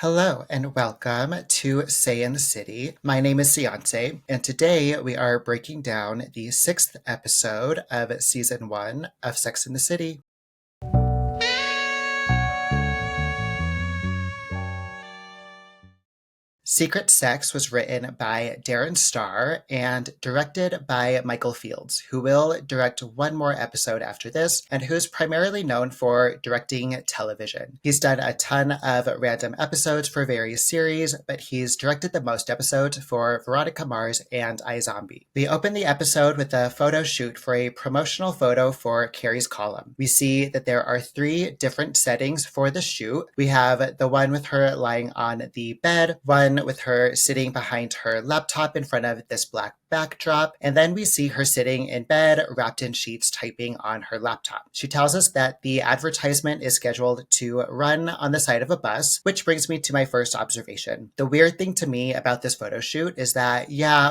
Hello and welcome to Say in the City. My name is Ciance, and today we are breaking down the sixth episode of season 1 of Sex in the City. Secret Sex was written by Darren Star and directed by Michael Fields, who will direct one more episode after this and who's primarily known for directing television. He's done a ton of random episodes for various series, but he's directed the most episodes for Veronica Mars and iZombie. We open the episode with a photo shoot for a promotional photo for Carrie's column. We see that there are 3 different settings for the shoot. We have the one with her lying on the bed, one with her sitting behind her laptop in front of this black backdrop, and then we see her sitting in bed wrapped in sheets typing on her laptop. She tells us that the advertisement is scheduled to run on the side of a bus, which brings me to my first observation. The weird thing to me about this photo shoot is that,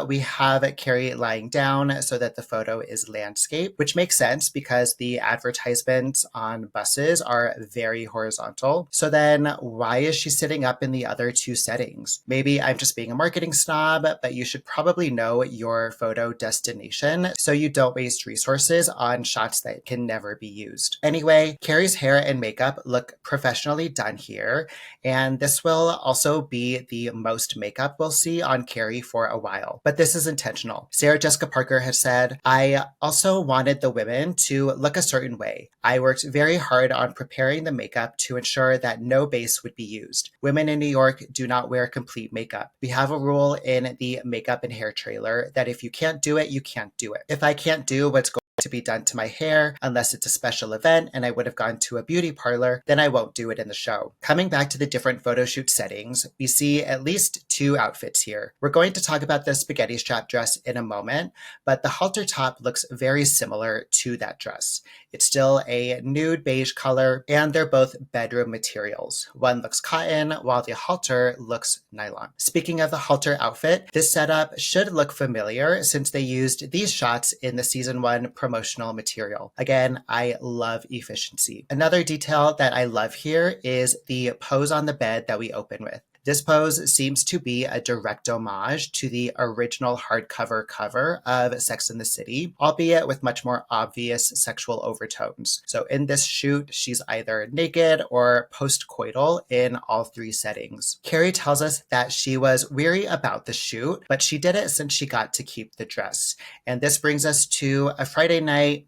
we have Carrie lying down so that the photo is landscape, which makes sense because the advertisements on buses are very horizontal. So then why is she sitting up in the other 2 settings? Maybe I'm just being a marketing snob, but you should probably know your photo destination so you don't waste resources on shots that can never be used. Anyway, Carrie's hair and makeup look professionally done here, and this will also be the most makeup we'll see on Carrie for a while. But this is intentional. Sarah Jessica Parker has said, "I also wanted the women to look a certain way. I worked very hard on preparing the makeup to ensure that no base would be used. Women in New York do not wear complete makeup. We have a rule in the makeup and hair trailer that if you can't do it, you can't do it. If I can't do what's going to be done to my hair, unless it's a special event and I would have gone to a beauty parlor, then I won't do it in the show." Coming back to the different photo shoot settings, we see at least 2 outfits here. We're going to talk about the spaghetti strap dress in a moment, but the halter top looks very similar to that dress. It's still a nude beige color, and they're both bedroom materials. One looks cotton, while the halter looks nylon. Speaking of the halter outfit, this setup should look familiar since they used these shots in the season 1 promotional material. Again, I love efficiency. Another detail that I love here is the pose on the bed that we open with. This pose seems to be a direct homage to the original hardcover cover of Sex in the City, albeit with much more obvious sexual overtones. So in this shoot, she's either naked or post-coital in all 3 settings. Carrie tells us that she was weary about the shoot, but she did it since she got to keep the dress. And this brings us to a Friday night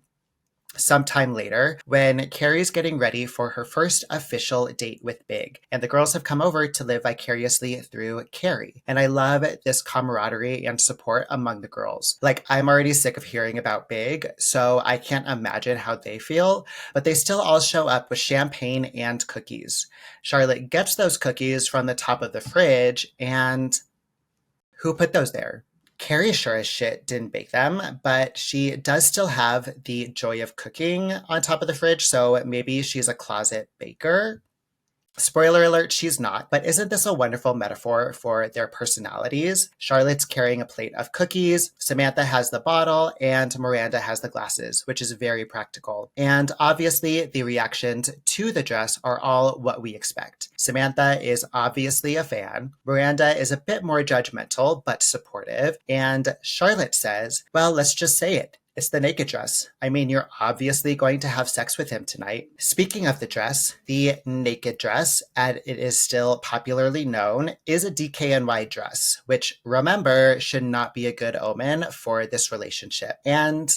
sometime later when Carrie's getting ready for her first official date with Big, and the girls have come over to live vicariously through Carrie. And I love this camaraderie and support among the girls. Like, I'm already sick of hearing about Big, so I can't imagine how they feel, but they still all show up with champagne and cookies. Charlotte gets those cookies from the top of the fridge, and who put those there? Carrie sure as shit didn't bake them, but she does still have the joy of cooking on top of the fridge, so maybe she's a closet baker. Spoiler alert, she's not, but isn't this a wonderful metaphor for their personalities? Charlotte's carrying a plate of cookies, Samantha has the bottle, and Miranda has the glasses, which is very practical. And obviously, the reactions to the dress are all what we expect. Samantha is obviously a fan, Miranda is a bit more judgmental, but supportive, and Charlotte says, well, let's just say it. It's the naked dress. I mean, you're obviously going to have sex with him tonight. Speaking of the dress, the naked dress, as it is still popularly known, is a DKNY dress, which, remember, should not be a good omen for this relationship. And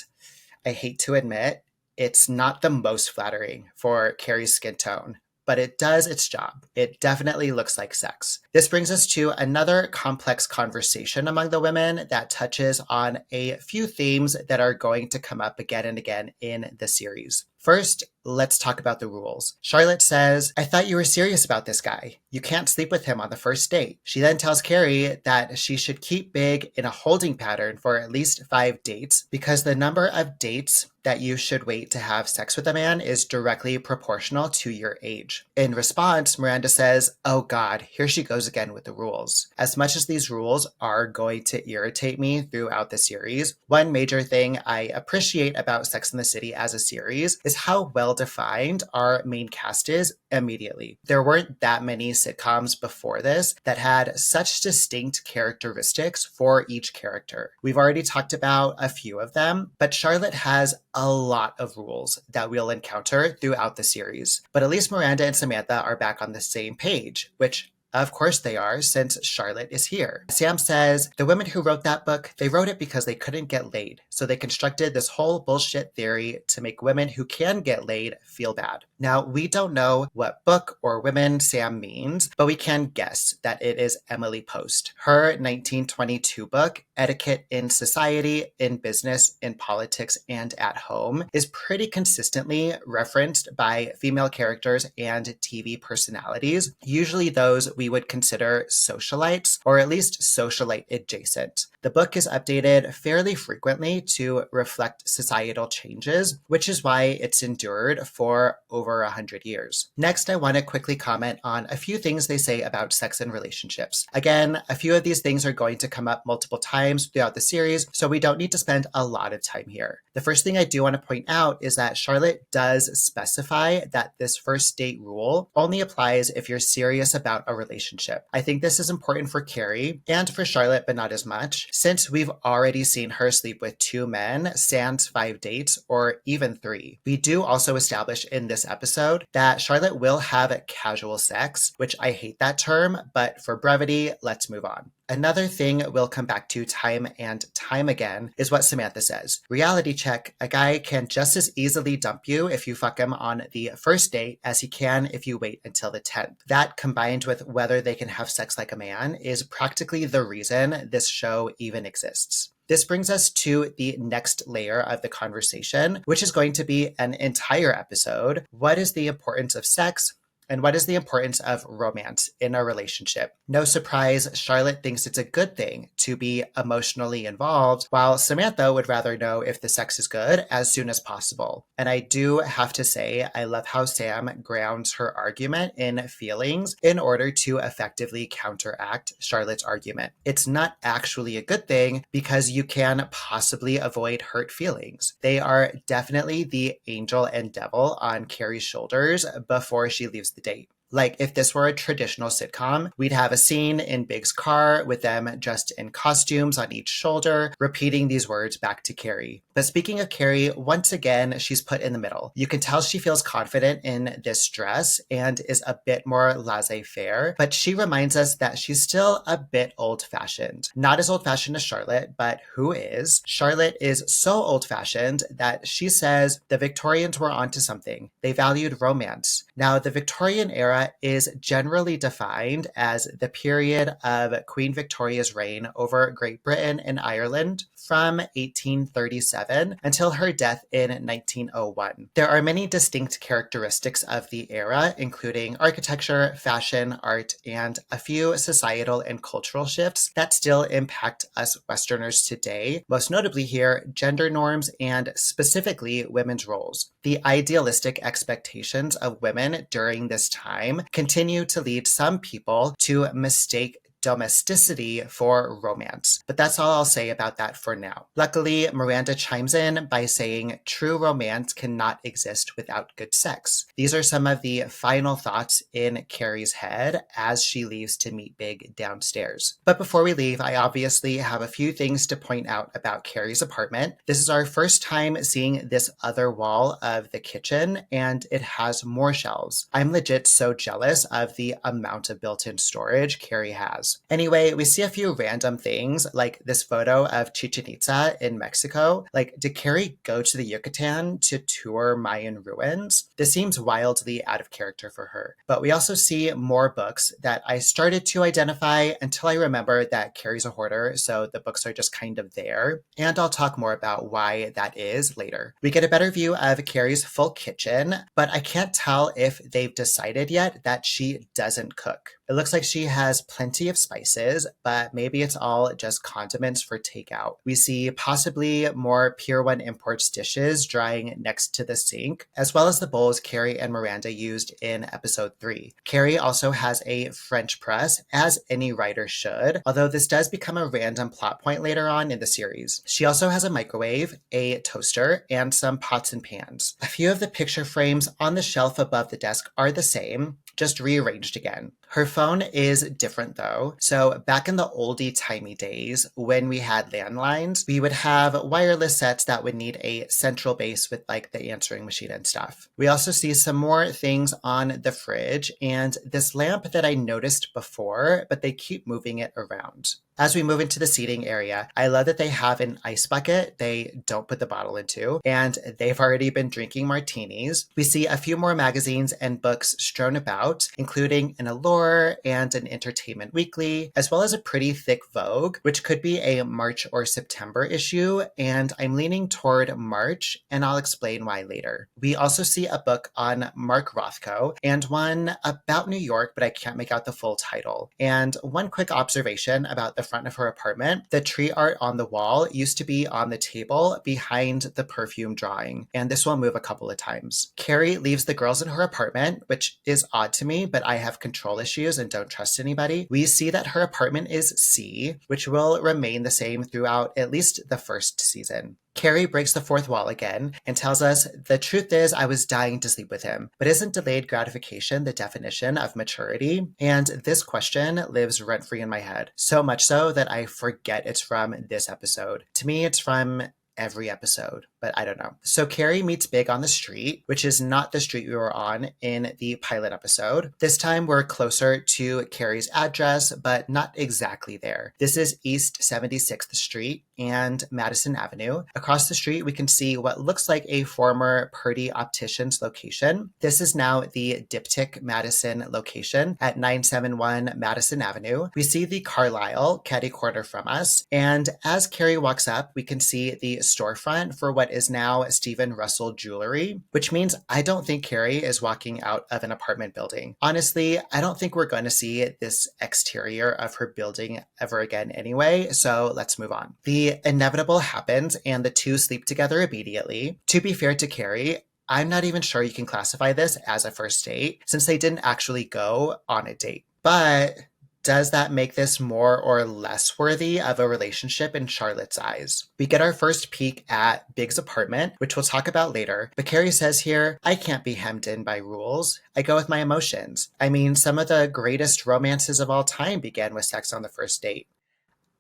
I hate to admit, it's not the most flattering for Carrie's skin tone, but it does its job. It definitely looks like sex. This brings us to another complex conversation among the women that touches on a few themes that are going to come up again and again in the series. First, let's talk about the rules. Charlotte says, I thought you were serious about this guy. You can't sleep with him on the first date. She then tells Carrie that she should keep Big in a holding pattern for at least 5 dates because the number of dates that you should wait to have sex with a man is directly proportional to your age. In response, Miranda says, oh God, here she goes again with the rules. As much as these rules are going to irritate me throughout the series, one major thing I appreciate about Sex and the City as a series is how well defined our main cast is immediately. There weren't that many sitcoms before this that had such distinct characteristics for each character. We've already talked about a few of them, but Charlotte has a lot of rules that we'll encounter throughout the series. But at least Miranda and Samantha are back on the same page, which of course they are, since Charlotte is here. Sam says, the women who wrote that book, they wrote it because they couldn't get laid. So they constructed this whole bullshit theory to make women who can get laid feel bad. Now, we don't know what book or women Sam means, but we can guess that it is Emily Post. Her 1922 book, Etiquette in Society, in Business, in Politics, and at Home, is pretty consistently referenced by female characters and TV personalities, usually those we would consider socialites, or at least socialite adjacent. The book is updated fairly frequently to reflect societal changes, which is why it's endured for over 100 years. Next, I want to quickly comment on a few things they say about sex and relationships. Again, a few of these things are going to come up multiple times throughout the series, so we don't need to spend a lot of time here. The first thing I do want to point out is that Charlotte does specify that this first date rule only applies if you're serious about a relationship. I think this is important for Carrie and for Charlotte, but not as much, since we've already seen her sleep with 2 men, sans 5 dates, or even 3. We do also establish in this episode that Charlotte will have casual sex, which I hate that term, but for brevity, let's move on. Another thing we'll come back to time and time again is what Samantha says. Reality check, a guy can just as easily dump you if you fuck him on the first date as he can if you wait until the 10th. That, combined with whether they can have sex like a man, is practically the reason this show even exists. This brings us to the next layer of the conversation, which is going to be an entire episode. What is the importance of sex? And what is the importance of romance in a relationship? No surprise, Charlotte thinks it's a good thing to be emotionally involved, while Samantha would rather know if the sex is good as soon as possible. And I do have to say, I love how Sam grounds her argument in feelings in order to effectively counteract Charlotte's argument. It's not actually a good thing because you can possibly avoid hurt feelings. They are definitely the angel and devil on Carrie's shoulders before she leaves the date. Like, if this were a traditional sitcom, we'd have a scene in Big's car with them dressed in costumes on each shoulder, repeating these words back to Carrie. But speaking of Carrie, once again, she's put in the middle. You can tell she feels confident in this dress and is a bit more laissez-faire, but she reminds us that she's still a bit old-fashioned. Not as old-fashioned as Charlotte, but who is? Charlotte is so old-fashioned that she says the Victorians were onto something. They valued romance. Now, the Victorian era is generally defined as the period of Queen Victoria's reign over Great Britain and Ireland from 1837 until her death in 1901. There are many distinct characteristics of the era, including architecture, fashion, art, and a few societal and cultural shifts that still impact us Westerners today, most notably here, gender norms and specifically women's roles. The idealistic expectations of women during this time continue to lead some people to mistake domesticity for romance. But that's all I'll say about that for now. Luckily, Miranda chimes in by saying true romance cannot exist without good sex. These are some of the final thoughts in Carrie's head as she leaves to meet Big downstairs. But before we leave, I obviously have a few things to point out about Carrie's apartment. This is our first time seeing this other wall of the kitchen, and it has more shelves. I'm legit so jealous of the amount of built-in storage Carrie has. Anyway, we see a few random things, like this photo of Chichen Itza in Mexico. Like, did Carrie go to the Yucatan to tour Mayan ruins? This seems wildly out of character for her. But we also see more books that I started to identify until I remembered that Carrie's a hoarder, so the books are just kind of there. And I'll talk more about why that is later. We get a better view of Carrie's full kitchen, but I can't tell if they've decided yet that she doesn't cook. It looks like she has plenty of spices, but maybe it's all just condiments for takeout. We see possibly more Pier 1 Imports dishes drying next to the sink, as well as the bowls Carrie and Miranda used in episode 3. Carrie also has a French press, as any writer should, although this does become a random plot point later on in the series. She also has a microwave, a toaster, and some pots and pans. A few of the picture frames on the shelf above the desk are the same, just rearranged again. Her phone is different though. So back in the oldie-timey days, when we had landlines, we would have wireless sets that would need a central base with like the answering machine and stuff. We also see some more things on the fridge and this lamp that I noticed before, but they keep moving it around. As we move into the seating area, I love that they have an ice bucket they don't put the bottle into, and they've already been drinking martinis. We see a few more magazines and books strewn about, including an Allure and an Entertainment Weekly, as well as a pretty thick Vogue, which could be a March or September issue, and I'm leaning toward March, and I'll explain why later. We also see a book on Mark Rothko, and one about New York, but I can't make out the full title. And one quick observation about the front of her apartment, the tree art on the wall used to be on the table behind the perfume drawing, and this will move a couple of times. Carrie leaves the girls in her apartment, which is odd to me, but I have control issues and don't trust anybody. We see that her apartment is C, which will remain the same throughout at least the first season. Carrie breaks the fourth wall again and tells us, the truth is I was dying to sleep with him, but isn't delayed gratification the definition of maturity? And this question lives rent-free in my head, so much so that I forget it's from this episode. To me, it's from every episode, but I don't know. So Carrie meets Big on the street, which is not the street we were on in the pilot episode. This time we're closer to Carrie's address, but not exactly there. This is East 76th Street and Madison Avenue. Across the street, we can see what looks like a former Purdy Opticians location. This is now the Diptyque Madison location at 971 Madison Avenue. We see the Carlisle catty corner from us, and as Carrie walks up, we can see the storefront for what is now Stephen Russell Jewelry, which means I don't think Carrie is walking out of an apartment building. Honestly, I don't think we're going to see this exterior of her building ever again anyway, so let's move on. The inevitable happens and the two sleep together immediately. To be fair to Carrie, I'm not even sure you can classify this as a first date since they didn't actually go on a date. But does that make this more or less worthy of a relationship in Charlotte's eyes? We get our first peek at Big's apartment, which we'll talk about later, but Carrie says here, I can't be hemmed in by rules. I go with my emotions. I mean, some of the greatest romances of all time began with sex on the first date.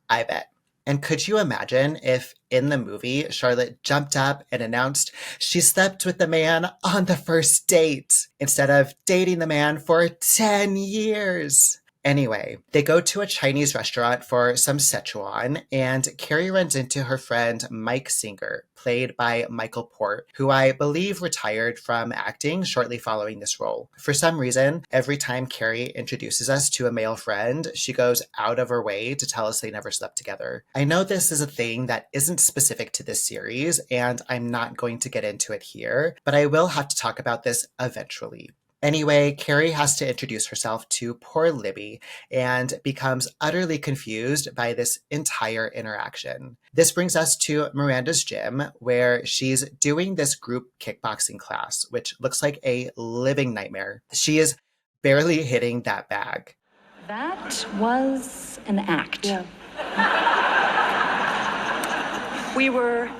I bet. And could you imagine if in the movie, Charlotte jumped up and announced she slept with the man on the first date instead of dating the man for 10 years? Anyway, they go to a Chinese restaurant for some Szechuan, and Carrie runs into her friend Mike Singer, played by Michael Port, who I believe retired from acting shortly following this role. For some reason, every time Carrie introduces us to a male friend, she goes out of her way to tell us they never slept together. I know this is a thing that isn't specific to this series, and I'm not going to get into it here, but I will have to talk about this eventually. Anyway, Carrie has to introduce herself to poor Libby and becomes utterly confused by this entire interaction. This brings us to Miranda's gym, where she's doing this group kickboxing class, which looks like a living nightmare. She is barely hitting that bag. That was an act. Yeah. We were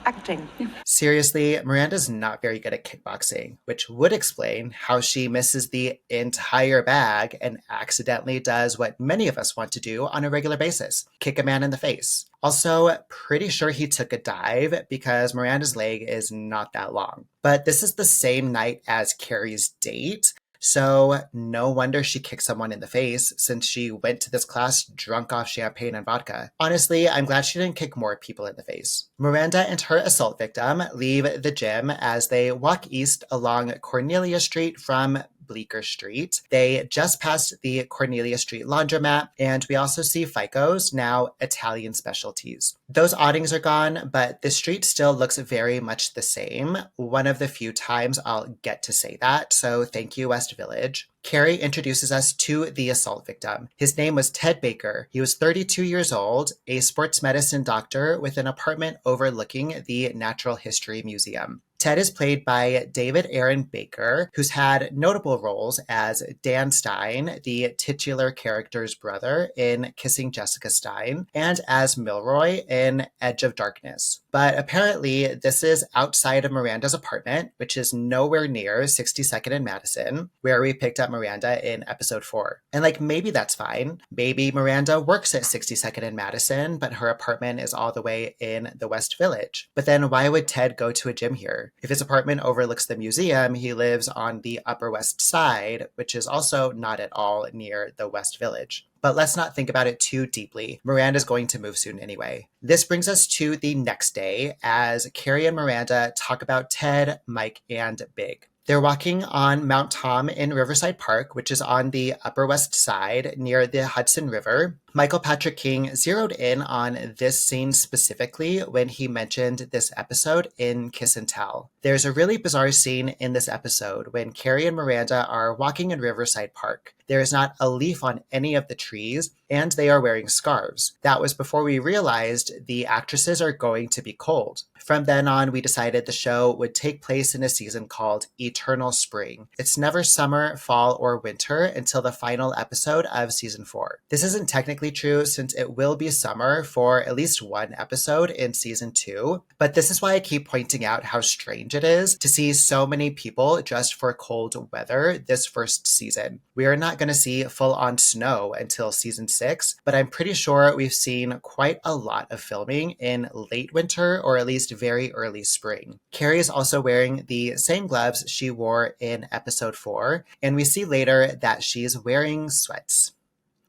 acting. Seriously, Miranda's not very good at kickboxing, which would explain how she misses the entire bag and accidentally does what many of us want to do on a regular basis, kick a man in the face. Also, pretty sure he took a dive because Miranda's leg is not that long. But this is the same night as Carrie's date, so no wonder she kicked someone in the face since she went to this class drunk off champagne and vodka. Honestly, I'm glad she didn't kick more people in the face. Miranda and her assault victim leave the gym as they walk east along Cornelia Street from Bleecker Street. They just passed the Cornelia Street laundromat, and we also see FICO's, now Italian Specialties. Those awnings are gone, but the street still looks very much the same. One of the few times I'll get to say that, so thank you, West Village. Carrie introduces us to the assault victim. His name was Ted Baker. He was 32 years old, a sports medicine doctor with an apartment overlooking the Natural History Museum. Ted is played by David Aaron Baker, who's had notable roles as Dan Stein, the titular character's brother in Kissing Jessica Stein, and as Milroy in Edge of Darkness. But apparently, this is outside of Miranda's apartment, which is nowhere near 62nd and Madison, where we picked up Miranda in episode 4. And maybe that's fine. Maybe Miranda works at 62nd and Madison, but her apartment is all the way in the West Village. But then why would Ted go to a gym here? If his apartment overlooks the museum, he lives on the Upper West Side, which is also not at all near the West Village. But let's not think about it too deeply. Miranda's going to move soon anyway. This brings us to the next day as Carrie and Miranda talk about Ted, Mike, and Big. They're walking on Mount Tom in Riverside Park, which is on the Upper West Side near the Hudson River. Michael Patrick King zeroed in on this scene specifically when he mentioned this episode in Kiss and Tell. There's a really bizarre scene in this episode when Carrie and Miranda are walking in Riverside Park. There is not a leaf on any of the trees, and they are wearing scarves. That was before we realized the actresses are going to be cold. From then on, we decided the show would take place in a season called Eternal Spring. It's never summer, fall, or winter until the final episode of season 4. This isn't technically true since it will be summer for at least one episode in season 2, but this is why I keep pointing out how strange it is to see so many people dressed for cold weather this first season. We are not going to see full-on snow until season 6, but I'm pretty sure we've seen quite a lot of filming in late winter or at least very early spring. Carrie is also wearing the same gloves she wore in episode 4, and we see later that she's wearing sweats.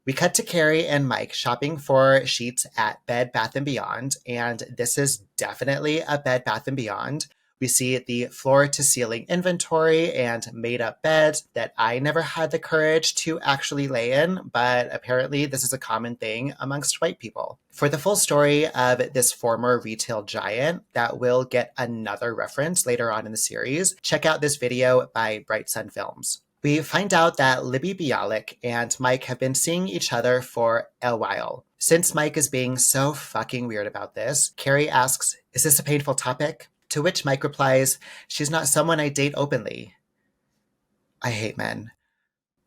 We cut to Carrie and Mike shopping for sheets at Bed Bath & Beyond, and this is definitely a Bed Bath & Beyond. We see the floor-to-ceiling inventory and made-up beds that I never had the courage to actually lay in, but apparently this is a common thing amongst white people. For the full story of this former retail giant that will get another reference later on in the series, check out this video by Bright Sun Films. We find out that Libby Bialik and Mike have been seeing each other for a while. Since Mike is being so fucking weird about this, Carrie asks, "Is this a painful topic?" To which Mike replies, "She's not someone I date openly." I hate men.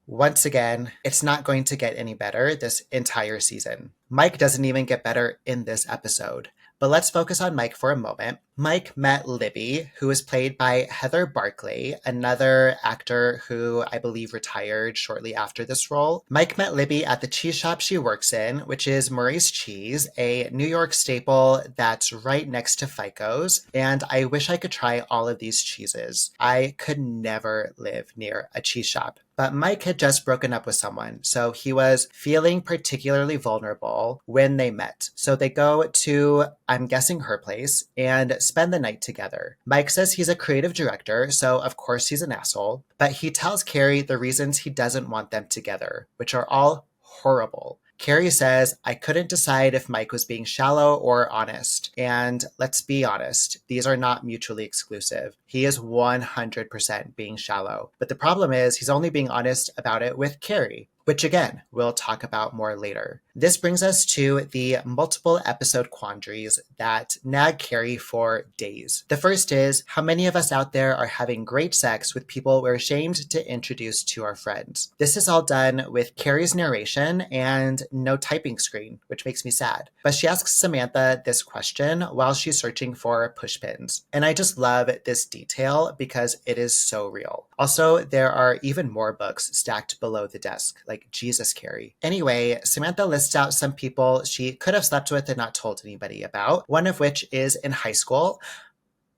Once again, it's not going to get any better this entire season. Mike doesn't even get better in this episode. But let's focus on Mike for a moment. Mike met Libby, who was played by Heather Barclay, another actor who I believe retired shortly after this role. Mike met Libby at the cheese shop she works in, which is Murray's Cheese, a New York staple that's right next to FICO's, and I wish I could try all of these cheeses. I could never live near a cheese shop. But Mike had just broken up with someone, so he was feeling particularly vulnerable when they met. So they go to, I'm guessing, her place and spend the night together. Mike says he's a creative director, so of course he's an asshole, but he tells Carrie the reasons he doesn't want them together, which are all horrible. Carrie says, "I couldn't decide if Mike was being shallow or honest." And let's be honest, these are not mutually exclusive. He is 100% being shallow. But the problem is he's only being honest about it with Carrie, which again, we'll talk about more later. This brings us to the multiple episode quandaries that nag Carrie for days. The first is, how many of us out there are having great sex with people we're ashamed to introduce to our friends? This is all done with Carrie's narration and no typing screen, which makes me sad. But she asks Samantha this question while she's searching for push pins. And I just love this detail because it is so real. Also, there are even more books stacked below the desk, like Jesus, Carrie. Anyway, Samantha lists out some people she could have slept with and not told anybody about, one of which is in high school.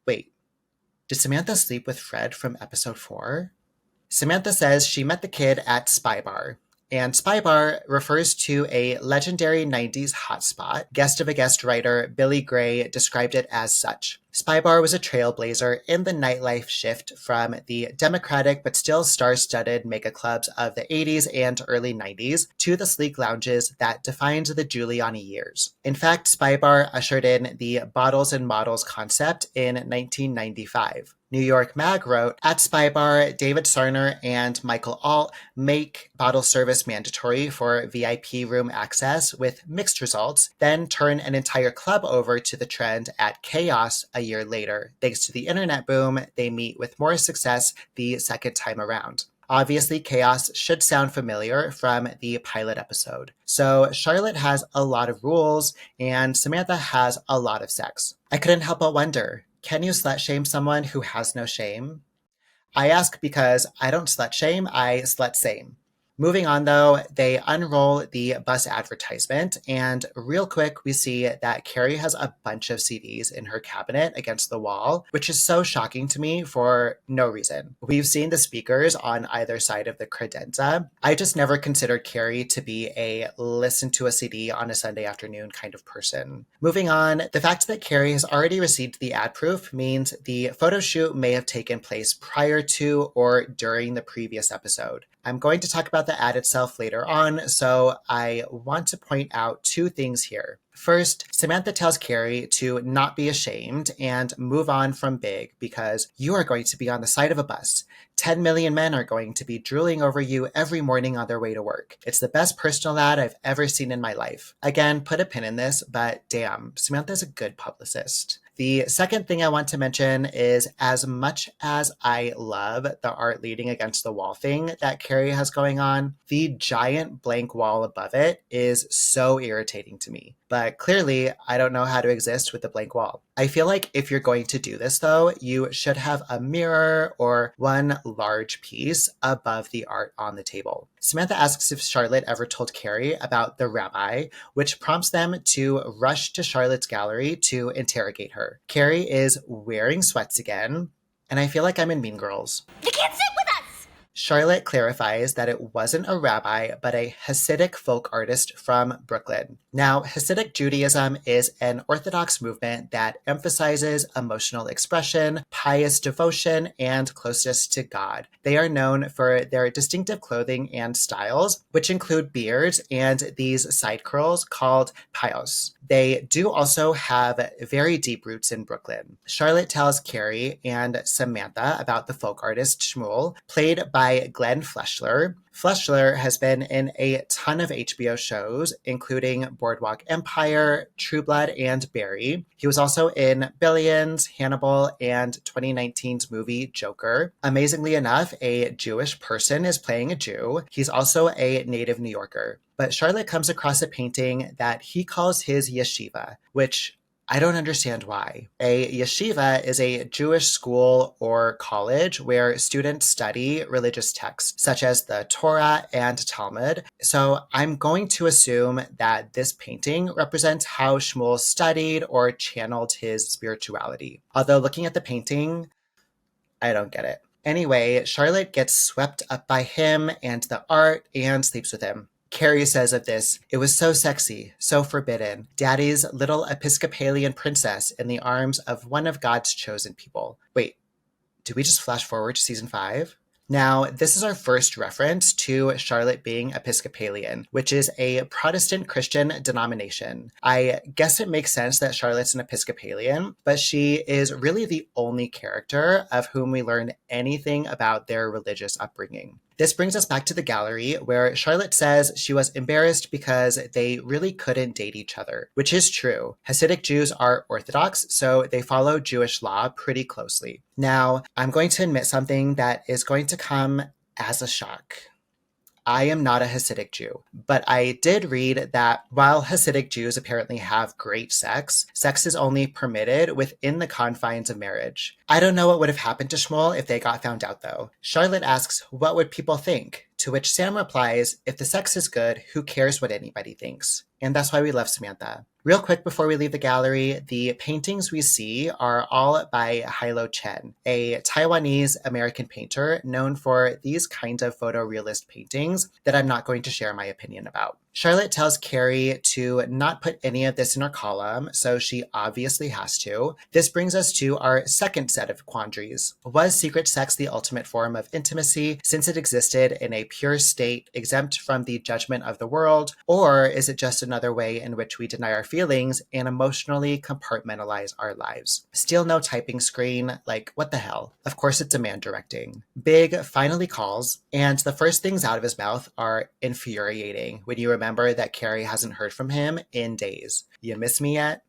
Wait, did Samantha sleep with Fred from episode 4? Samantha says she met the kid at Spy Bar. And Spy Bar refers to a legendary 90s hotspot. Guest of a Guest writer Billy Gray described it as such. Spy Bar was a trailblazer in the nightlife shift from the democratic but still star-studded mega clubs of the 80s and early 90s to the sleek lounges that defined the Giuliani years. In fact, Spy Bar ushered in the bottles and models concept in 1995. New York Mag wrote, at Spy Bar, David Sarner and Michael Alt make bottle service mandatory for VIP room access with mixed results, then turn an entire club over to the trend at Chaos a year later. Thanks to the internet boom, they meet with more success the second time around. Obviously, Chaos should sound familiar from the pilot episode. So Charlotte has a lot of rules, and Samantha has a lot of sex. I couldn't help but wonder, can you slut shame someone who has no shame? I ask because I don't slut shame, I slut same. Moving on though, they unroll the bus advertisement, and real quick we see that Carrie has a bunch of CDs in her cabinet against the wall, which is so shocking to me for no reason. We've seen the speakers on either side of the credenza. I just never considered Carrie to be a listen to a CD on a Sunday afternoon kind of person. Moving on, the fact that Carrie has already received the ad proof means the photo shoot may have taken place prior to or during the previous episode. I'm going to talk about the ad itself later on, so I want to point out two things here. First, Samantha tells Carrie to not be ashamed and move on from big because you are going to be on the side of a bus. 10 million men are going to be drooling over you every morning on their way to work. It's the best personal ad I've ever seen in my life. Again, put a pin in this, but damn, Samantha's a good publicist. The second thing I want to mention is as much as I love the art leading against the wall thing that Carrie has going on, the giant blank wall above it is so irritating to me. But clearly, I don't know how to exist with the blank wall. I feel like if you're going to do this though, you should have a mirror or one large piece above the art on the table. Samantha asks if Charlotte ever told Carrie about the rabbi, which prompts them to rush to Charlotte's gallery to interrogate her. Carrie is wearing sweats again, and I feel like I'm in Mean Girls. You can't sit with us! Charlotte clarifies that it wasn't a rabbi, but a Hasidic folk artist from Brooklyn. Now, Hasidic Judaism is an Orthodox movement that emphasizes emotional expression, pious devotion, and closeness to God. They are known for their distinctive clothing and styles, which include beards and these side curls called payos. They do also have very deep roots in Brooklyn. Charlotte tells Carrie and Samantha about the folk artist Shmuel, played by Glenn Fleshler. Fleshler has been in a ton of HBO shows, including Boardwalk Empire, True Blood, and Barry. He was also in Billions, Hannibal, and 2019's movie Joker. Amazingly enough, a Jewish person is playing a Jew. He's also a native New Yorker. But Charlotte comes across a painting that he calls his yeshiva, which I don't understand why. A yeshiva is a Jewish school or college where students study religious texts, such as the Torah and Talmud. So I'm going to assume that this painting represents how Shmuel studied or channeled his spirituality. Although looking at the painting, I don't get it. Anyway, Charlotte gets swept up by him and the art and sleeps with him. Carrie says of this, it was so sexy, so forbidden. Daddy's little Episcopalian princess in the arms of one of God's chosen people. Wait, did we just flash forward to season 5? Now, this is our first reference to Charlotte being Episcopalian, which is a Protestant Christian denomination. I guess it makes sense that Charlotte's an Episcopalian, but she is really the only character of whom we learn anything about their religious upbringing. This brings us back to the gallery where Charlotte says she was embarrassed because they really couldn't date each other, which is true. Hasidic Jews are Orthodox, so they follow Jewish law pretty closely. Now, I'm going to admit something that is going to come as a shock. I am not a Hasidic Jew, but I did read that while Hasidic Jews apparently have great sex, sex is only permitted within the confines of marriage. I don't know what would have happened to Shmuel if they got found out though. Charlotte asks, what would people think? To which Sam replies, if the sex is good, who cares what anybody thinks? And that's why we love Samantha. Real quick before we leave the gallery, the paintings we see are all by Hilo Chen, a Taiwanese American painter known for these kind of photorealist paintings that I'm not going to share my opinion about. Charlotte tells Carrie to not put any of this in her column, so she obviously has to. This brings us to our second set of quandaries. Was secret sex the ultimate form of intimacy since it existed in a pure state exempt from the judgment of the world, or is it just another way in which we deny our feelings and emotionally compartmentalize our lives? Still no typing screen, like what the hell? Of course it's a man directing. Big finally calls, and the first things out of his mouth are infuriating when you remember that Carrie hasn't heard from him in days. You miss me yet?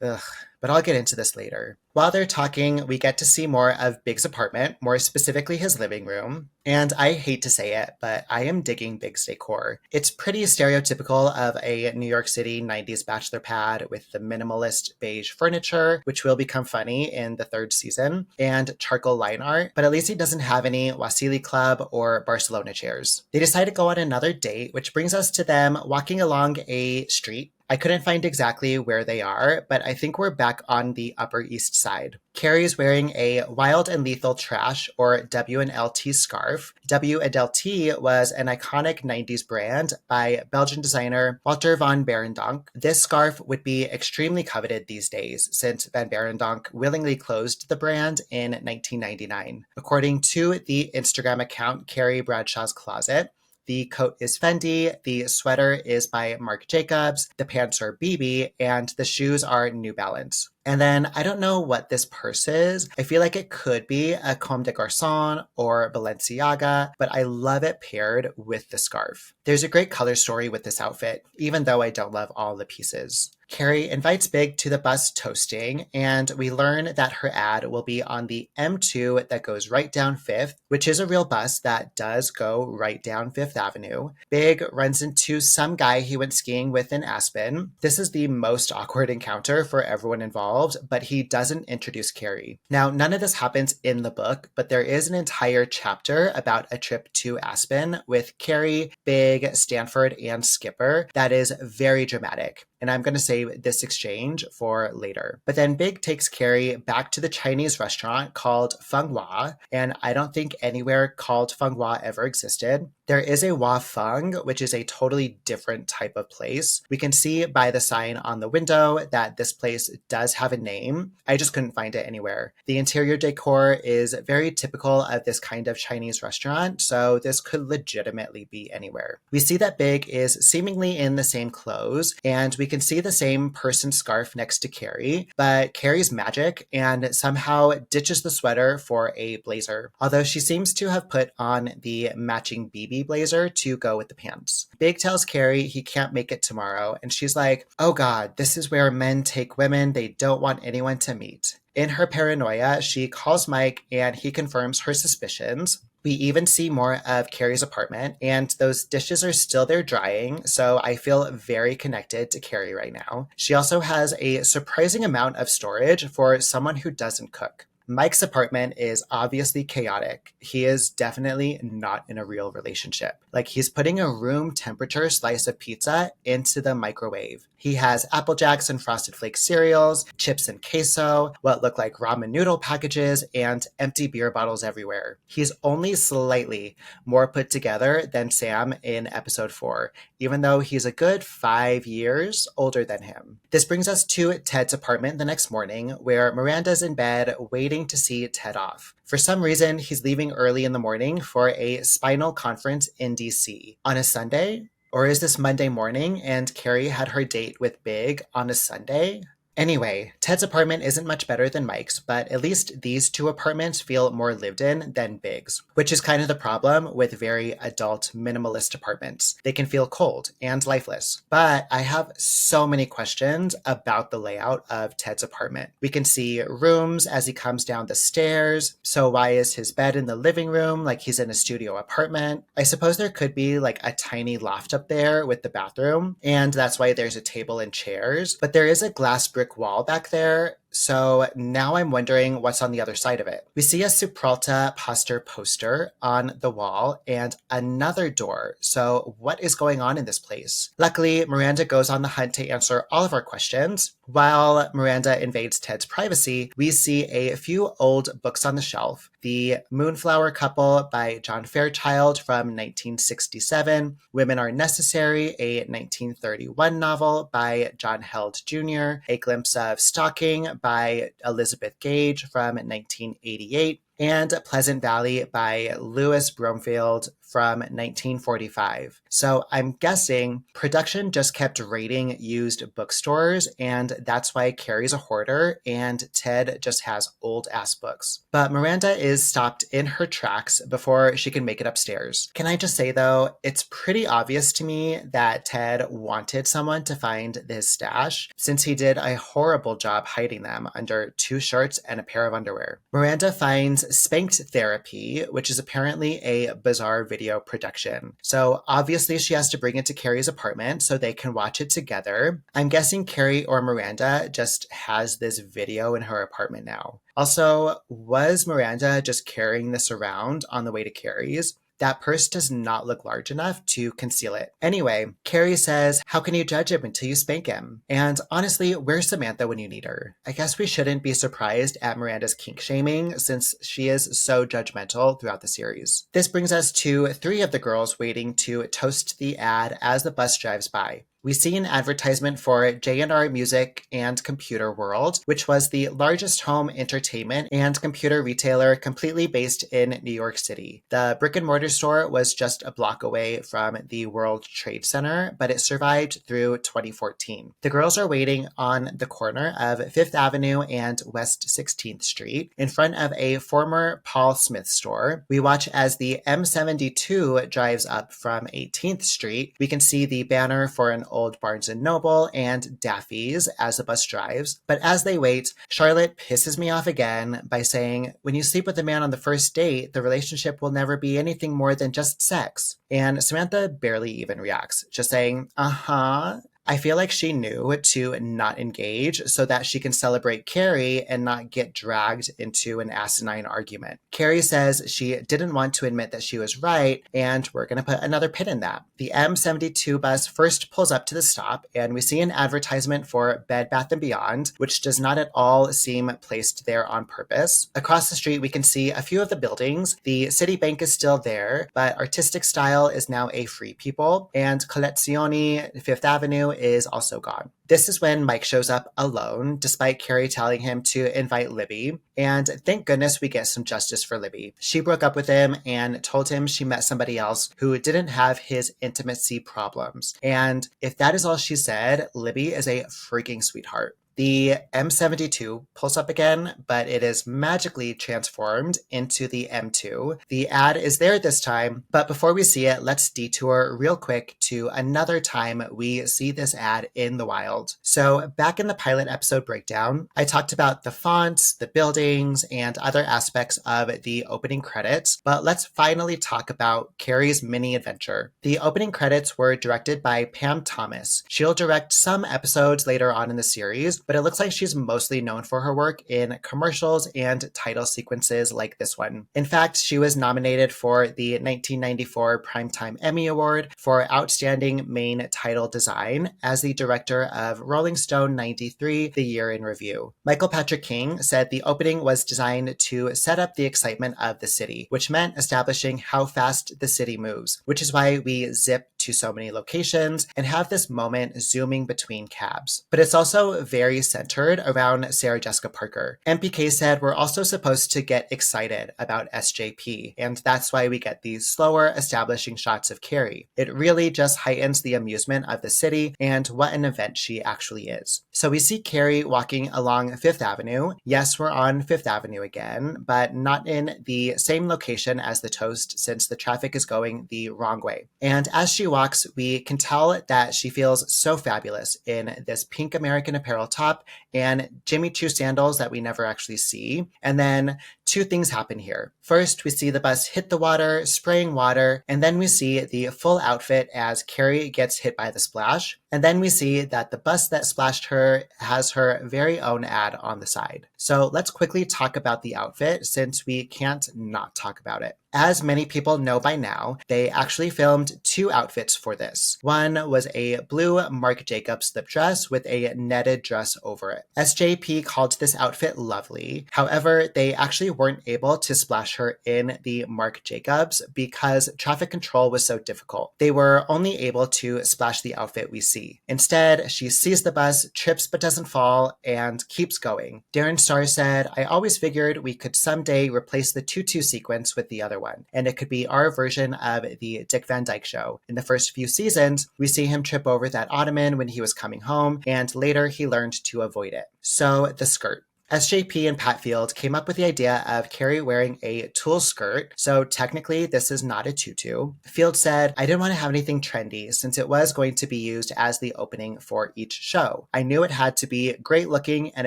Ugh, but I'll get into this later. While they're talking, we get to see more of Big's apartment, more specifically his living room. And I hate to say it, but I am digging Big's decor. It's pretty stereotypical of a New York City 90s bachelor pad with the minimalist beige furniture, which will become funny in the third season, and charcoal line art, but at least he doesn't have any Wasili Club or Barcelona chairs. They decide to go on another date, which brings us to them walking along a street. I couldn't find exactly where they are, but I think we're back on the Upper East Side. Carrie's wearing a Wild and Lethal Trash, or W&LT scarf. W&LT was an iconic 90s brand by Belgian designer Walter van Beirendonck. This scarf would be extremely coveted these days, since Van Beirendonck willingly closed the brand in 1999. According to the Instagram account Carrie Bradshaw's Closet, the coat is Fendi, the sweater is by Marc Jacobs, the pants are BB, and the shoes are New Balance. And then I don't know what this purse is. I feel like it could be a Comme des Garçons or Balenciaga, but I love it paired with the scarf. There's a great color story with this outfit, even though I don't love all the pieces. Carrie invites Big to the bus toasting, and we learn that her ad will be on the M2 that goes right down 5th, which is a real bus that does go right down 5th Avenue. Big runs into some guy he went skiing with in Aspen. This is the most awkward encounter for everyone involved, but he doesn't introduce Carrie. Now, none of this happens in the book, but there is an entire chapter about a trip to Aspen with Carrie, Big, Stanford, and Skipper that is very dramatic. And I'm going to save this exchange for later. But then Big takes Carrie back to the Chinese restaurant called Feng Hua, and I don't think anywhere called Feng Hua ever existed. There is a Hua Feng, which is a totally different type of place. We can see by the sign on the window that this place does have a name. I just couldn't find it anywhere. The interior decor is very typical of this kind of Chinese restaurant, so this could legitimately be anywhere. We see that Big is seemingly in the same clothes, and we can see the same person scarf next to Carrie, but Carrie's magic and somehow ditches the sweater for a blazer, although she seems to have put on the matching BB blazer to go with the pants. Big tells Carrie he can't make it tomorrow, and she's like, oh god, this is where men take women they don't want anyone to meet. In her paranoia, she calls Mike and he confirms her suspicions. We even see more of Carrie's apartment, and those dishes are still there drying, so I feel very connected to Carrie right now. She also has a surprising amount of storage for someone who doesn't cook. Mike's apartment is obviously chaotic. He is definitely not in a real relationship. Like, he's putting a room temperature slice of pizza into the microwave. He has Apple Jacks and Frosted Flakes cereals, chips and queso, what look like ramen noodle packages, and empty beer bottles everywhere. He's only slightly more put together than Sam in episode 4, even though he's a good 5 years older than him. This brings us to Ted's apartment the next morning, where Miranda's in bed waiting to see Ted off. For some reason, he's leaving early in the morning for a spinal conference in DC. On a Sunday? Or is this Monday morning and Carrie had her date with Big on a Sunday? Anyway, Ted's apartment isn't much better than Mike's, but at least these two apartments feel more lived in than Big's, which is kind of the problem with very adult minimalist apartments. They can feel cold and lifeless. But I have so many questions about the layout of Ted's apartment. We can see rooms as he comes down the stairs. So why is his bed in the living room like he's in a studio apartment? I suppose there could be like a tiny loft up there with the bathroom, and that's why there's a table and chairs. But there is a glass brick wall back there, So now I'm wondering what's on the other side of it. We see a Supralta Pastor poster on the wall and another door. So what is going on in this place? Luckily, Miranda goes on the hunt to answer all of our questions. While Miranda invades Ted's privacy, we see a few old books on the shelf. The Moonflower Couple by John Fairchild from 1967, Women Are Necessary, a 1931 novel by John Held Jr., A Glimpse of Stalking by Elizabeth Gage from 1988, and Pleasant Valley by Lewis Bromfield from 1945. So I'm guessing production just kept raiding used bookstores, and that's why Carrie's a hoarder and Ted just has old ass books. But Miranda is stopped in her tracks before she can make it upstairs. Can I just say though, it's pretty obvious to me that Ted wanted someone to find this stash, since he did a horrible job hiding them under 2 shirts and a pair of underwear. Miranda finds Spanked Therapy, which is apparently a bizarre video production. So obviously she has to bring it to Carrie's apartment so they can watch it together. I'm guessing Carrie or Miranda just has this video in her apartment now. Also, was Miranda just carrying this around on the way to Carrie's? That purse does not look large enough to conceal it. Anyway, Carrie says, how can you judge him until you spank him? And honestly, where's Samantha when you need her? I guess we shouldn't be surprised at Miranda's kink shaming since she is so judgmental throughout the series. This brings us to 3 of the girls waiting to toast the ad as the bus drives by. We see an advertisement for J&R Music and Computer World, which was the largest home entertainment and computer retailer completely based in New York City. The brick and mortar store was just a block away from the World Trade Center, but it survived through 2014. The girls are waiting on the corner of Fifth Avenue and West 16th Street in front of a former Paul Smith store. We watch as the M72 drives up from 18th Street. We can see the banner for an old Barnes & Noble and Daffy's as the bus drives. But as they wait, Charlotte pisses me off again by saying, when you sleep with a man on the first date, the relationship will never be anything more than just sex. And Samantha barely even reacts, just saying, uh-huh. I feel like she knew to not engage so that she can celebrate Carrie and not get dragged into an asinine argument. Carrie says she didn't want to admit that she was right, and we're going to put another pin in that. The M72 bus first pulls up to the stop, and we see an advertisement for Bed Bath & Beyond, which does not at all seem placed there on purpose. Across the street, we can see a few of the buildings. The Citibank is still there, but Artistic Style is now a Free People, and Collezioni, Fifth Avenue, is also gone. This is when Mike shows up alone, despite Carrie telling him to invite Libby. And thank goodness we get some justice for Libby. She broke up with him and told him she met somebody else who didn't have his intimacy problems. And if that is all she said, Libby is a freaking sweetheart. The M72 pulls up again, but it is magically transformed into the M2. The ad is there this time, but before we see it, let's detour real quick to another time we see this ad in the wild. So back in the pilot episode breakdown, I talked about the fonts, the buildings, and other aspects of the opening credits, but let's finally talk about Carrie's mini adventure. The opening credits were directed by Pam Thomas. She'll direct some episodes later on in the series, but it looks like she's mostly known for her work in commercials and title sequences like this one. In fact, she was nominated for the 1994 Primetime Emmy Award for Outstanding Main Title Design as the director of Rolling Stone 93, The Year in Review. Michael Patrick King said the opening was designed to set up the excitement of the city, which meant establishing how fast the city moves, which is why we zip to so many locations and have this moment zooming between cabs. But it's also very centered around Sarah Jessica Parker. MPK said we're also supposed to get excited about SJP, and that's why we get these slower establishing shots of Carrie. It really just heightens the amusement of the city and what an event she actually is. So we see Carrie walking along Fifth Avenue. Yes, we're on Fifth Avenue again, but not in the same location as the toast since the traffic is going the wrong way. And as she walks, we can tell that she feels so fabulous in this pink American Apparel top and Jimmy Choo sandals that we never actually see. And then two things happen here. First, we see the bus hit the water, spraying water, and then we see the full outfit as Carrie gets hit by the splash. And then we see that the bus that splashed her has her very own ad on the side. So let's quickly talk about the outfit since we can't not talk about it. As many people know by now, they actually filmed two outfits for this. One was a blue Marc Jacobs slip dress with a netted dress over it. SJP called this outfit lovely. However, they actually weren't able to splash her in the Marc Jacobs because traffic control was so difficult. They were only able to splash the outfit we see. Instead, she sees the bus, trips but doesn't fall, and keeps going. Darren Star said, "I always figured we could someday replace the tutu sequence with the other one, and it could be our version of the Dick Van Dyke Show. In the first few seasons, we see him trip over that ottoman when he was coming home, and later he learned to avoid it." So the skirt. SJP and Pat Field came up with the idea of Carrie wearing a tulle skirt, so technically this is not a tutu. Field said, "I didn't want to have anything trendy since it was going to be used as the opening for each show. I knew it had to be great looking and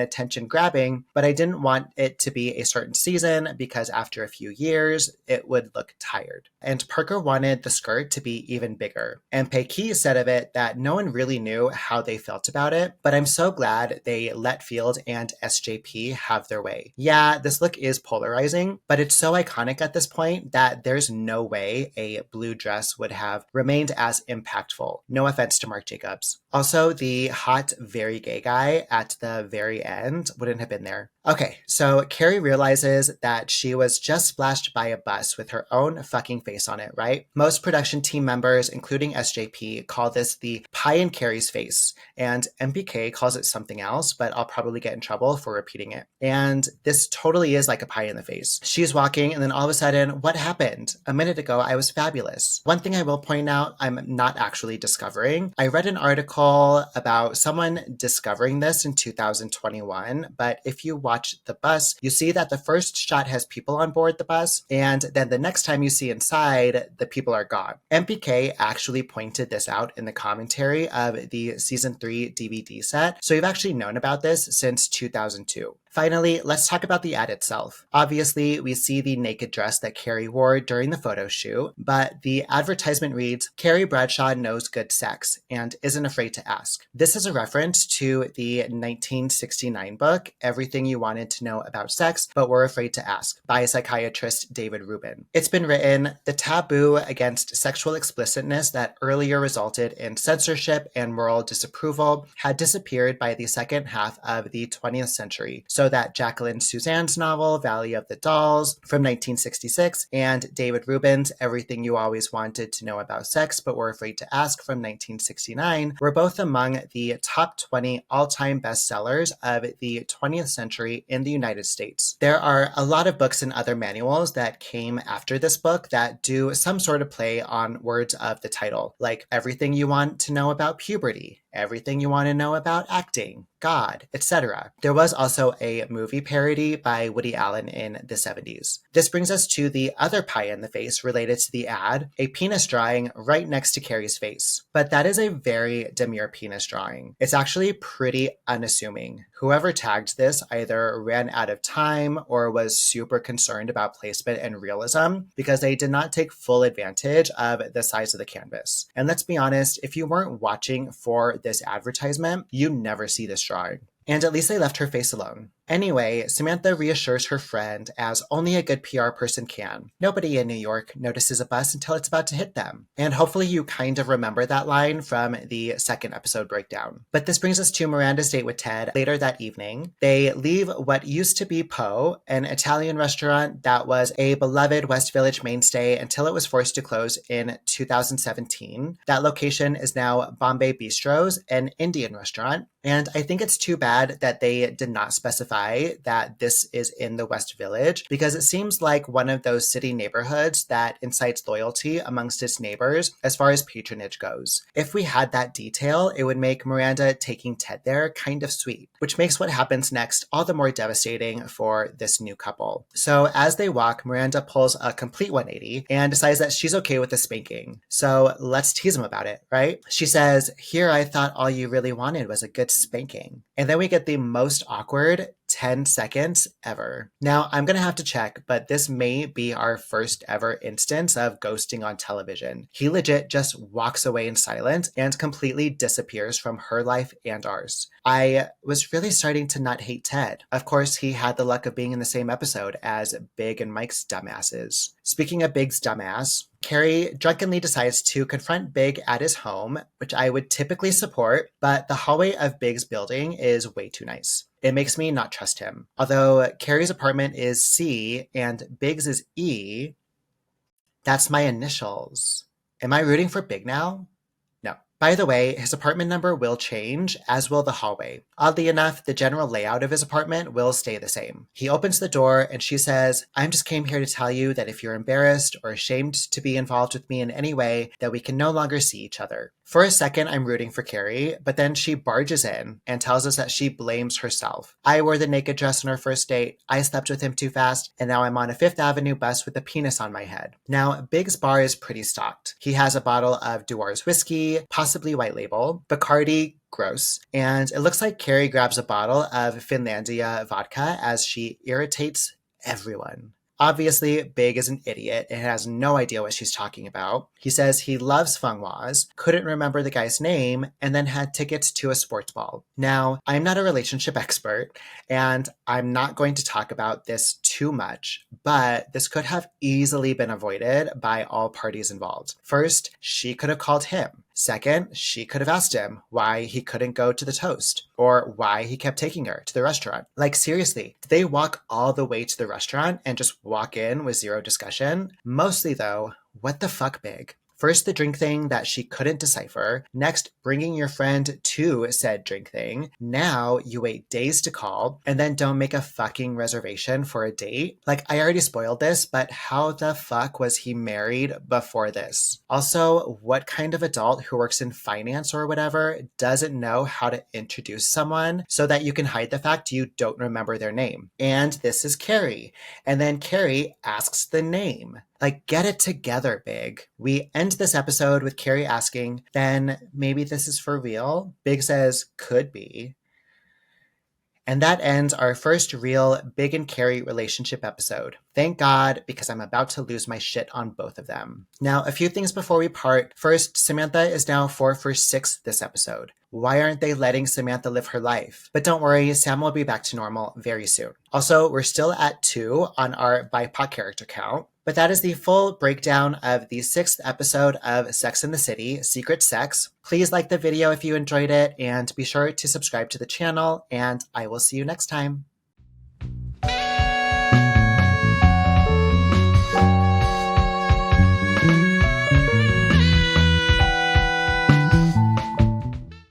attention grabbing, but I didn't want it to be a certain season because after a few years, it would look tired." And Parker wanted the skirt to be even bigger. And Peiki said of it that no one really knew how they felt about it, but I'm so glad they let Field and SJP have their way. Yeah, this look is polarizing, but it's so iconic at this point that there's no way a blue dress would have remained as impactful. No offense to Marc Jacobs. Also, the hot, very gay guy at the very end wouldn't have been there. Okay, so Carrie realizes that she was just splashed by a bus with her own fucking face on it, right? Most production team members, including SJP, call this the pie in Carrie's face, and MPK calls it something else, but I'll probably get in trouble for repeating it. And this totally is like a pie in the face. She's walking, and then all of a sudden, what happened? A minute ago, I was fabulous. One thing I will point out, I'm not actually discovering. I read an article about someone discovering this in 2021, but if you watch the bus, you see that the first shot has people on board the bus, and then the next time you see inside, the people are gone. MPK actually pointed this out in the commentary of the season 3 DVD set, so we've actually known about this since 2002. Finally, let's talk about the ad itself. Obviously, we see the naked dress that Carrie wore during the photo shoot, but the advertisement reads, "Carrie Bradshaw knows good sex and isn't afraid to ask." This is a reference to the 1969 book, Everything You Wanted to Know About Sex, But Were Afraid to Ask, by psychiatrist David Rubin. It's been written, the taboo against sexual explicitness that earlier resulted in censorship and moral disapproval had disappeared by the second half of the 20th century, so that Jacqueline Suzanne's novel, Valley of the Dolls, from 1966, and David Rubin's Everything You Always Wanted to Know About Sex But Were Afraid to Ask from 1969 were both among the top 20 all-time bestsellers of the 20th century in the United States. There are a lot of books and other manuals that came after this book that do some sort of play on words of the title, like Everything You Want to Know About Puberty, Everything You Want to Know About Acting, God, etc. There was also a movie parody by Woody Allen in the 70s. This brings us to the other pie in the face related to the ad, a penis drawing right next to Carrie's face. But that is a very demure penis drawing. It's actually pretty unassuming. Whoever tagged this either ran out of time or was super concerned about placement and realism because they did not take full advantage of the size of the canvas. And let's be honest, if you weren't watching for this advertisement, you never see this drawing. And at least they left her face alone. Anyway, Samantha reassures her friend, as only a good PR person can. Nobody in New York notices a bus until it's about to hit them. And hopefully you kind of remember that line from the second episode breakdown. But this brings us to Miranda's date with Ted later that evening. They leave what used to be Po, an Italian restaurant that was a beloved West Village mainstay until it was forced to close in 2017. That location is now Bombay Bistro's, an Indian restaurant. And I think it's too bad that they did not specify that this is in the West Village, because it seems like one of those city neighborhoods that incites loyalty amongst its neighbors as far as patronage goes. If we had that detail, it would make Miranda taking Ted there kind of sweet, which makes what happens next all the more devastating for this new couple. So as they walk, Miranda pulls a complete 180 and decides that she's okay with the spanking. So let's tease him about it, right? She says, "Here I thought all you really wanted was a good spanking." And then we get the most awkward 10 seconds ever. Now, I'm gonna have to check, but this may be our first ever instance of ghosting on television. He legit just walks away in silence and completely disappears from her life and ours. I was really starting to not hate Ted. Of course, he had the luck of being in the same episode as Big and Mike's dumbasses. Speaking of Big's dumbass, Carrie drunkenly decides to confront Big at his home, which I would typically support, but the hallway of Big's building is way too nice. It makes me not trust him. Although Carrie's apartment is C and Big's is E, that's my initials. Am I rooting for Big now? No. By the way, his apartment number will change, as will the hallway. Oddly enough, the general layout of his apartment will stay the same. He opens the door and she says, "I just came here to tell you that if you're embarrassed or ashamed to be involved with me in any way, that we can no longer see each other." For a second, I'm rooting for Carrie, but then she barges in and tells us that she blames herself. "I wore the naked dress on our first date, I slept with him too fast, and now I'm on a Fifth Avenue bus with a penis on my head." Now, Big's bar is pretty stocked. He has a bottle of Dewar's whiskey, possibly white label, Bacardi, gross, and it looks like Carrie grabs a bottle of Finlandia vodka as she irritates everyone. Obviously, Big is an idiot and has no idea what she's talking about. He says he loves Feng Hua's, couldn't remember the guy's name, and then had tickets to a sports ball. Now, I'm not a relationship expert, and I'm not going to talk about this too much, but this could have easily been avoided by all parties involved. First, she could have called him. Second, she could have asked him why he couldn't go to the toast or why he kept taking her to the restaurant. Like, seriously, did they walk all the way to the restaurant and just walk in with zero discussion? Mostly, though, what the fuck, Big? First, the drink thing that she couldn't decipher. Next, bringing your friend to said drink thing. Now, you wait days to call and then don't make a fucking reservation for a date. Like, I already spoiled this, but how the fuck was he married before this? Also, what kind of adult who works in finance or whatever doesn't know how to introduce someone so that you can hide the fact you don't remember their name? And this is Carrie. And then Carrie asks the name. Like, get it together, Big. We end this episode with Carrie asking, "Then maybe this is for real?" Big says, "Could be." And that ends our first real Big and Carrie relationship episode. Thank God, because I'm about to lose my shit on both of them. Now, a few things before we part. First, Samantha is now 4 for 6 this episode. Why aren't they letting Samantha live her life? But don't worry, Sam will be back to normal very soon. Also, we're still at 2 on our BIPOC character count. But that is the full breakdown of the 6th episode of Sex and the City, Secret Sex. Please like the video if you enjoyed it, and be sure to subscribe to the channel, and I will see you next time.